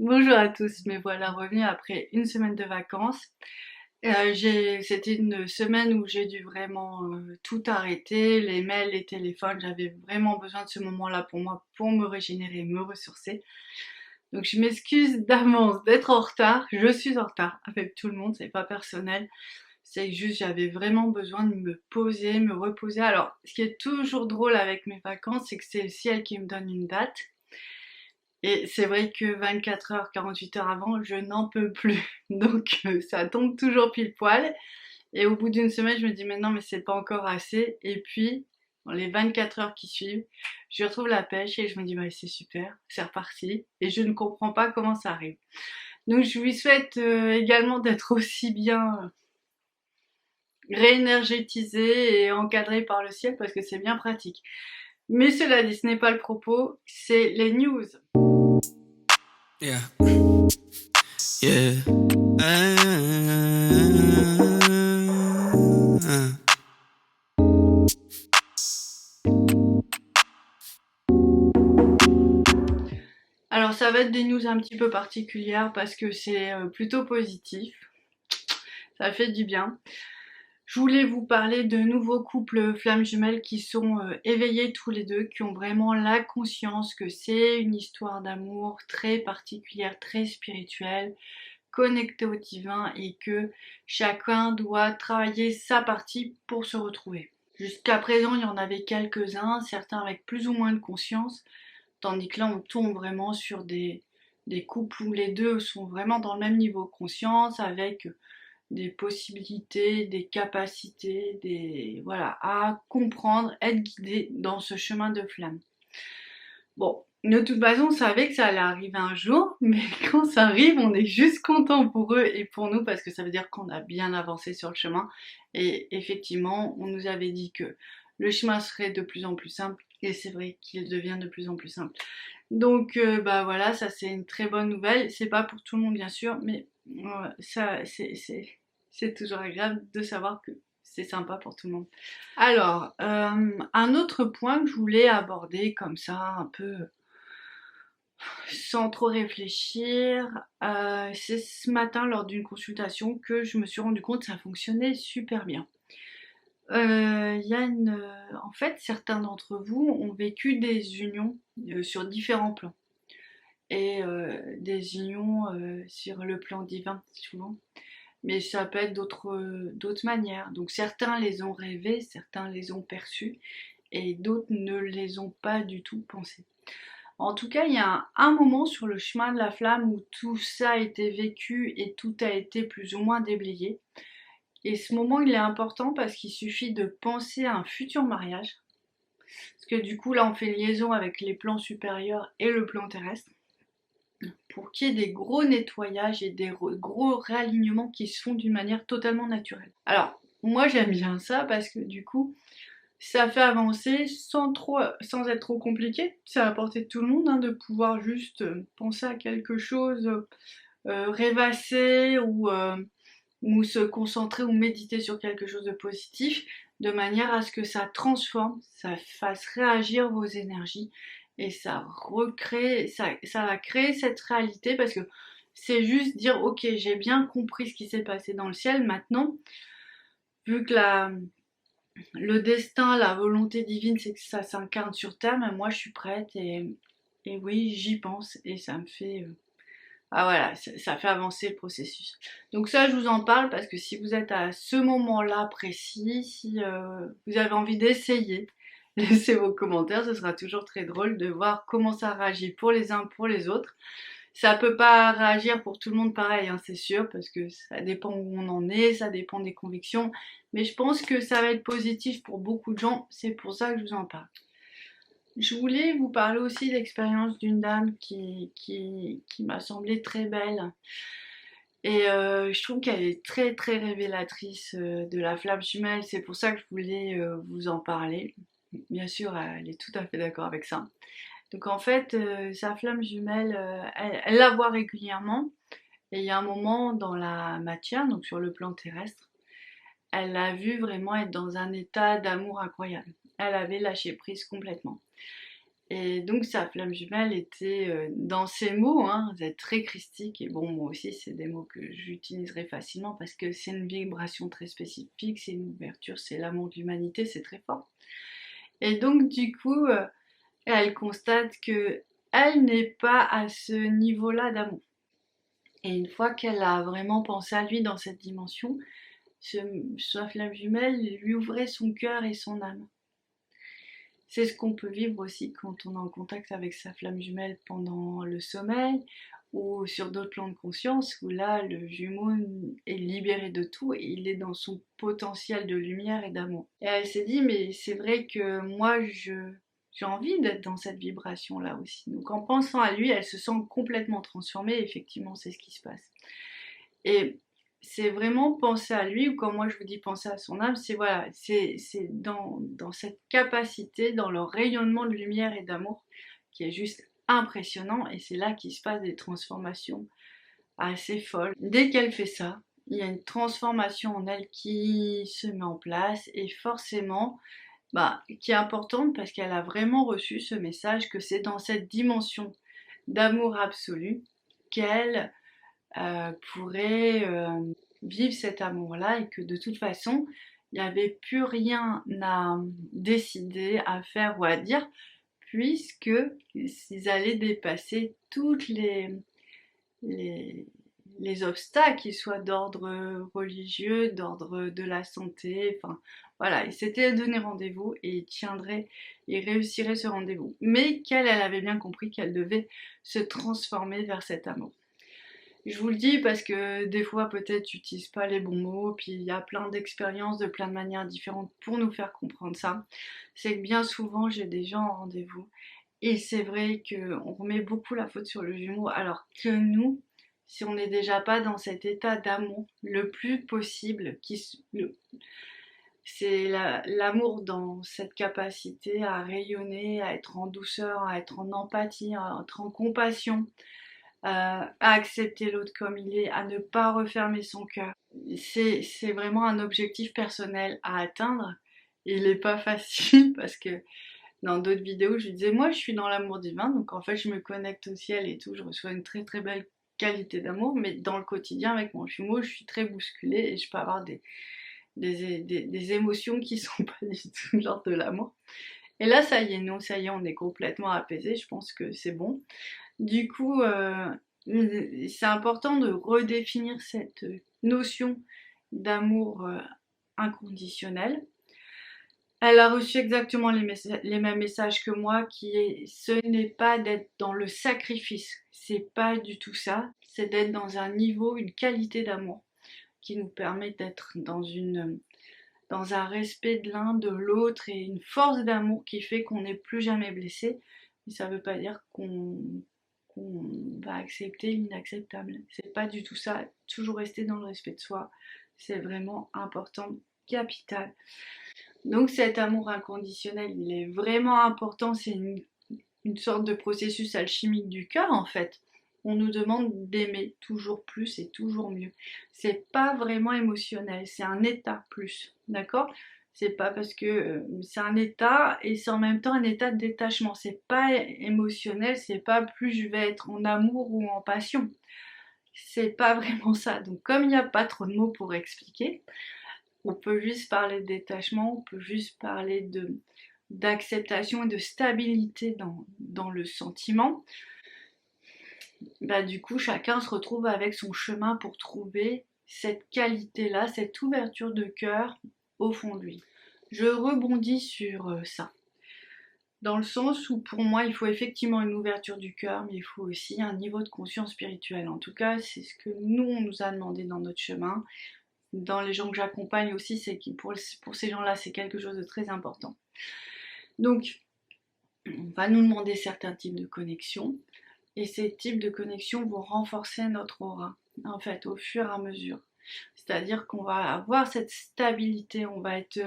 Bonjour à tous, me voilà revenue après une semaine de vacances. C'était une semaine où j'ai dû vraiment tout arrêter, les mails, les téléphones, j'avais vraiment besoin de ce moment-là pour moi, pour me régénérer, me ressourcer. Donc je m'excuse d'avance d'être en retard, je suis en retard avec tout le monde, c'est pas personnel, c'est juste j'avais vraiment besoin de me poser, me reposer. Alors ce qui est toujours drôle avec mes vacances, c'est que c'est le ciel qui me donne une date. Et c'est vrai que 24 heures, 48 heures avant, je n'en peux plus. Donc ça tombe toujours pile poil. Et au bout d'une semaine, je me dis mais non, mais c'est pas encore assez. Et puis, dans les 24 heures qui suivent, je retrouve la pêche et je me dis bah c'est super, c'est reparti. Et je ne comprends pas comment ça arrive. Donc je lui souhaite également d'être aussi bien réénergétisé et encadré par le ciel parce que c'est bien pratique. Mais cela dit, ce n'est pas le propos, c'est les news. Yeah, yeah. Alors ça va être des news un petit peu particulières parce que c'est plutôt positif, ça fait du bien. Je voulais vous parler de nouveaux couples flammes jumelles qui sont éveillés tous les deux, qui ont vraiment la conscience que c'est une histoire d'amour très particulière, très spirituelle, connectée au divin et que chacun doit travailler sa partie pour se retrouver. Jusqu'à présent, il y en avait quelques-uns, certains avec plus ou moins de conscience, tandis que là, on tombe vraiment sur des couples où les deux sont vraiment dans le même niveau de conscience, avec des possibilités, des capacités, voilà, à comprendre, être guidé dans ce chemin de flamme. Bon, de toute façon, on savait que ça allait arriver un jour, mais quand ça arrive, on est juste content pour eux et pour nous parce que ça veut dire qu'on a bien avancé sur le chemin. Et effectivement, on nous avait dit que le chemin serait de plus en plus simple et c'est vrai qu'il devient de plus en plus simple. Donc bah voilà, ça c'est une très bonne nouvelle. C'est pas pour tout le monde bien sûr, mais ça c'est toujours agréable de savoir que c'est sympa pour tout le monde. Alors, un autre point que je voulais aborder comme ça, un peu sans trop réfléchir, c'est ce matin lors d'une consultation que je me suis rendu compte que ça fonctionnait super bien. Il y a en fait, certains d'entre vous ont vécu des unions sur différents plans et des unions sur le plan divin souvent. Mais ça peut être d'autres manières. Donc certains les ont rêvés, certains les ont perçus et d'autres ne les ont pas du tout pensés. En tout cas, il y a un moment sur le chemin de la flamme où tout ça a été vécu et tout a été plus ou moins déblayé. Et ce moment, il est important parce qu'il suffit de penser à un futur mariage. Parce que du coup, là, on fait une liaison avec les plans supérieurs et le plan terrestre. Pour qu'il y ait des gros nettoyages et des gros réalignements qui se font d'une manière totalement naturelle. Alors, moi j'aime bien ça parce que du coup, ça fait avancer sans être trop compliqué. C'est à la portée de tout le monde hein, de pouvoir juste penser à quelque chose, rêvasser ou se concentrer ou méditer sur quelque chose de positif, de manière à ce que ça transforme, ça fasse réagir vos énergies et ça recrée, ça va créer cette réalité parce que c'est juste dire ok j'ai bien compris ce qui s'est passé dans le ciel, maintenant vu que le destin, la volonté divine c'est que ça s'incarne sur terre, mais moi je suis prête et oui j'y pense et ça me fait ah voilà, ça fait avancer le processus. Donc ça, je vous en parle parce que si vous êtes à ce moment-là précis, si vous avez envie d'essayer, laissez vos commentaires, ce sera toujours très drôle de voir comment ça réagit pour les uns, pour les autres. Ça peut pas réagir pour tout le monde pareil, hein, c'est sûr, parce que ça dépend où on en est, ça dépend des convictions, mais je pense que ça va être positif pour beaucoup de gens, c'est pour ça que je vous en parle. Je voulais vous parler aussi de l'expérience d'une dame qui m'a semblé très belle. Et je trouve qu'elle est très très révélatrice de la flamme jumelle. C'est pour ça que je voulais vous en parler. Bien sûr, elle est tout à fait d'accord avec ça. Donc en fait, sa flamme jumelle, elle la voit régulièrement. Et il y a un moment dans la matière, donc sur le plan terrestre, elle l'a vu vraiment être dans un état d'amour incroyable. Elle avait lâché prise complètement. Et donc sa flamme jumelle était dans ces mots, hein, vous êtes très christique, et bon moi aussi c'est des mots que j'utiliserai facilement parce que c'est une vibration très spécifique, c'est une ouverture, c'est l'amour de l'humanité, c'est très fort. Et donc du coup, elle constate que elle n'est pas à ce niveau-là d'amour. Et une fois qu'elle a vraiment pensé à lui dans cette dimension, sa flamme jumelle lui ouvrait son cœur et son âme. C'est ce qu'on peut vivre aussi quand on est en contact avec sa flamme jumelle pendant le sommeil ou sur d'autres plans de conscience où là le jumeau est libéré de tout et il est dans son potentiel de lumière et d'amour. Et elle s'est dit mais c'est vrai que moi j'ai envie d'être dans cette vibration là aussi. Donc en pensant à lui, elle se sent complètement transformée et effectivement c'est ce qui se passe. Et c'est vraiment penser à lui, ou quand moi je vous dis penser à son âme, c'est voilà, c'est dans cette capacité, dans le rayonnement de lumière et d'amour qui est juste impressionnant, et c'est là qu'il se passe des transformations assez folles. Dès qu'elle fait ça, il y a une transformation en elle qui se met en place, et forcément, qui est importante parce qu'elle a vraiment reçu ce message que c'est dans cette dimension d'amour absolu qu'elle pourrait vivre cet amour-là et que de toute façon, il n'y avait plus rien à décider, à faire ou à dire, puisque ils allaient dépasser toutes les, les obstacles, qu'ils soient d'ordre religieux, d'ordre de la santé, enfin voilà, ils s'étaient donné rendez-vous et ils tiendraient, ils réussiraient ce rendez-vous. Mais qu'elle, elle avait bien compris qu'elle devait se transformer vers cet amour. Je vous le dis parce que des fois peut-être tu n'utilises pas les bons mots, puis il y a plein d'expériences de plein de manières différentes pour nous faire comprendre ça. C'est que bien souvent j'ai des gens en rendez-vous et c'est vrai qu'on remet beaucoup la faute sur le jumeau alors que nous, si on n'est déjà pas dans cet état d'amour le plus possible, c'est l'amour dans cette capacité à rayonner, à être en douceur, à être en empathie, à être en compassion, à accepter l'autre comme il est, à ne pas refermer son cœur. C'est vraiment un objectif personnel à atteindre. Il n'est pas facile parce que dans d'autres vidéos, je disais, moi je suis dans l'amour divin, donc en fait je me connecte au ciel et tout, je reçois une très très belle qualité d'amour, mais dans le quotidien avec mon jumeau, je suis très bousculée et je peux avoir des émotions qui sont pas du tout genre de l'amour. Et là, ça y est, nous, ça y est, on est complètement apaisé, je pense que c'est bon. Du coup, c'est important de redéfinir cette notion d'amour inconditionnel. Elle a reçu exactement les mêmes messages que moi, ce n'est pas d'être dans le sacrifice, c'est pas du tout ça, c'est d'être dans un niveau, une qualité d'amour qui nous permet d'être dans un respect de l'un, de l'autre et une force d'amour qui fait qu'on n'est plus jamais blessé. Mais ça ne veut pas dire qu'on va accepter l'inacceptable. C'est pas du tout ça. Toujours rester dans le respect de soi, c'est vraiment important, capital. Donc cet amour inconditionnel, il est vraiment important. C'est une sorte de processus alchimique du cœur en fait. On nous demande d'aimer toujours plus et toujours mieux. C'est pas vraiment émotionnel, c'est un état plus, d'accord? C'est pas parce que c'est un état et c'est en même temps un état de détachement. C'est pas émotionnel, c'est pas plus je vais être en amour ou en passion. C'est pas vraiment ça. Donc comme il n'y a pas trop de mots pour expliquer, on peut juste parler de détachement, on peut juste parler d'acceptation et de stabilité dans le sentiment. Du coup, chacun se retrouve avec son chemin pour trouver cette qualité-là, cette ouverture de cœur au fond de lui. Je rebondis sur ça. Dans le sens où pour moi, il faut effectivement une ouverture du cœur, mais il faut aussi un niveau de conscience spirituelle. En tout cas, c'est ce que nous, on nous a demandé dans notre chemin. Dans les gens que j'accompagne aussi, c'est que pour ces gens-là, c'est quelque chose de très important. Donc, on va nous demander certains types de connexions. Et ces types de connexions vont renforcer notre aura, en fait, au fur et à mesure. C'est-à-dire qu'on va avoir cette stabilité, on va être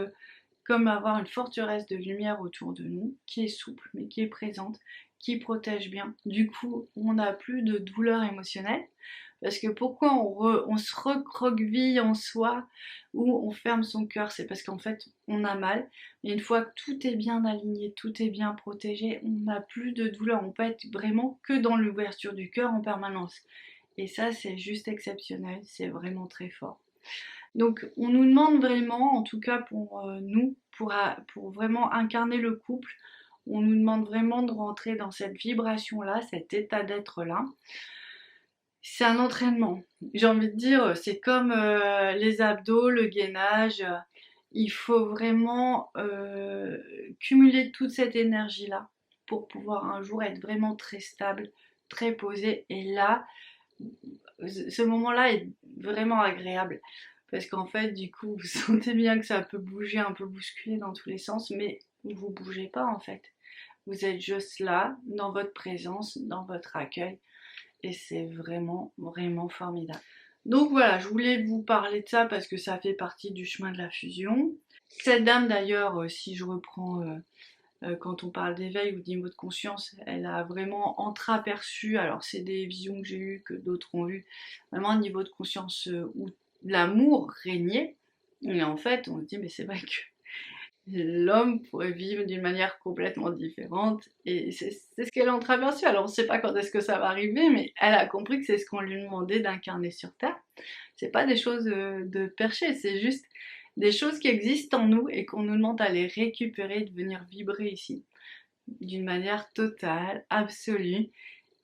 comme avoir une forteresse de lumière autour de nous, qui est souple, mais qui est présente, qui protège bien. Du coup, on n'a plus de douleur émotionnelle, Parce que pourquoi on se recroqueville en soi ou on ferme son cœur? C'est parce qu'en fait, on a mal. Et une fois que tout est bien aligné, tout est bien protégé, on n'a plus de douleur. On peut être vraiment que dans l'ouverture du cœur en permanence. Et ça, c'est juste exceptionnel. C'est vraiment très fort. Donc, on nous demande vraiment, en tout cas pour nous, pour vraiment incarner le couple, on nous demande vraiment de rentrer dans cette vibration-là, cet état d'être-là. C'est un entraînement. J'ai envie de dire, c'est comme les abdos, le gainage. Il faut vraiment cumuler toute cette énergie-là pour pouvoir un jour être vraiment très stable, très posé. Et là, ce moment-là est vraiment agréable. Parce qu'en fait, du coup, vous sentez bien que ça peut bouger, un peu bousculer dans tous les sens, mais vous bougez pas en fait. Vous êtes juste là, dans votre présence, dans votre accueil, et c'est vraiment, vraiment formidable. Donc voilà, je voulais vous parler de ça parce que ça fait partie du chemin de la fusion. Cette dame d'ailleurs, si je reprends quand on parle d'éveil ou de niveau de conscience, elle a vraiment entreaperçu, alors c'est des visions que j'ai eues, que d'autres ont eues, vraiment un niveau de conscience où l'amour régnait. Et en fait, on se dit, mais c'est vrai que l'homme pourrait vivre d'une manière complètement différente. Et c'est ce qu'elle a entreaperçu. Alors on ne sait pas quand est-ce que ça va arriver, mais elle a compris que c'est ce qu'on lui demandait d'incarner sur Terre. C'est pas des choses de perché, c'est juste des choses qui existent en nous et qu'on nous demande à les récupérer, de venir vibrer ici d'une manière totale, absolue.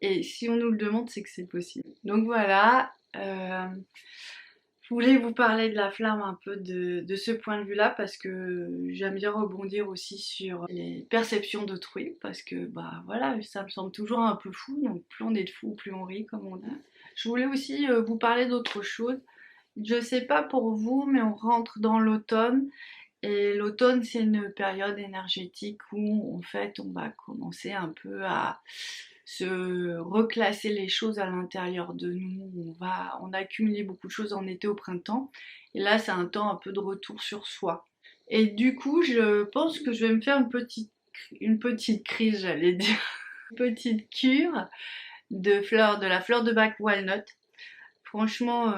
Et si on nous le demande, c'est que c'est possible. Donc voilà, je voulais vous parler de la flamme un peu de ce point de vue-là parce que j'aime bien rebondir aussi sur les perceptions d'autrui parce que bah voilà, ça me semble toujours un peu fou, donc plus on est de fous, plus on rit comme on dit. Je voulais aussi vous parler d'autre chose. Je sais pas pour vous, mais on rentre dans l'automne. Et l'automne, c'est une période énergétique où en fait on va commencer un peu à se reclasser les choses à l'intérieur de nous. On a accumulé beaucoup de choses en été au printemps. Et là, c'est un temps un peu de retour sur soi. Et du coup, je pense que je vais me faire une petite crise, j'allais dire. Une petite cure de la fleur de bac walnut. Franchement,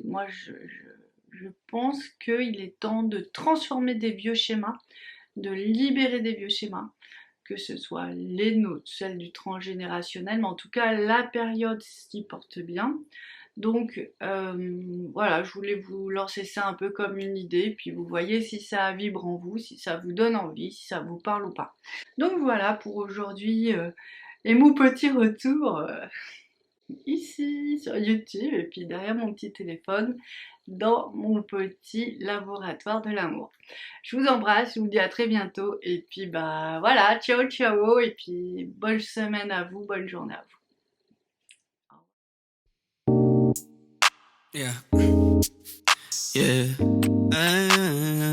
moi je pense qu'il est temps de transformer des vieux schémas, de libérer des vieux schémas, que ce soit les nôtres, celles du transgénérationnel, mais en tout cas la période s'y porte bien. Donc voilà, je voulais vous lancer ça un peu comme une idée, puis vous voyez si ça vibre en vous, si ça vous donne envie, si ça vous parle ou pas. Donc voilà pour aujourd'hui et mon petit retour ici sur YouTube et puis derrière mon petit téléphone dans mon petit laboratoire de l'amour. Je vous embrasse, je vous dis à très bientôt et puis bah voilà, ciao ciao et puis bonne semaine à vous, bonne journée à vous. Yeah. Yeah.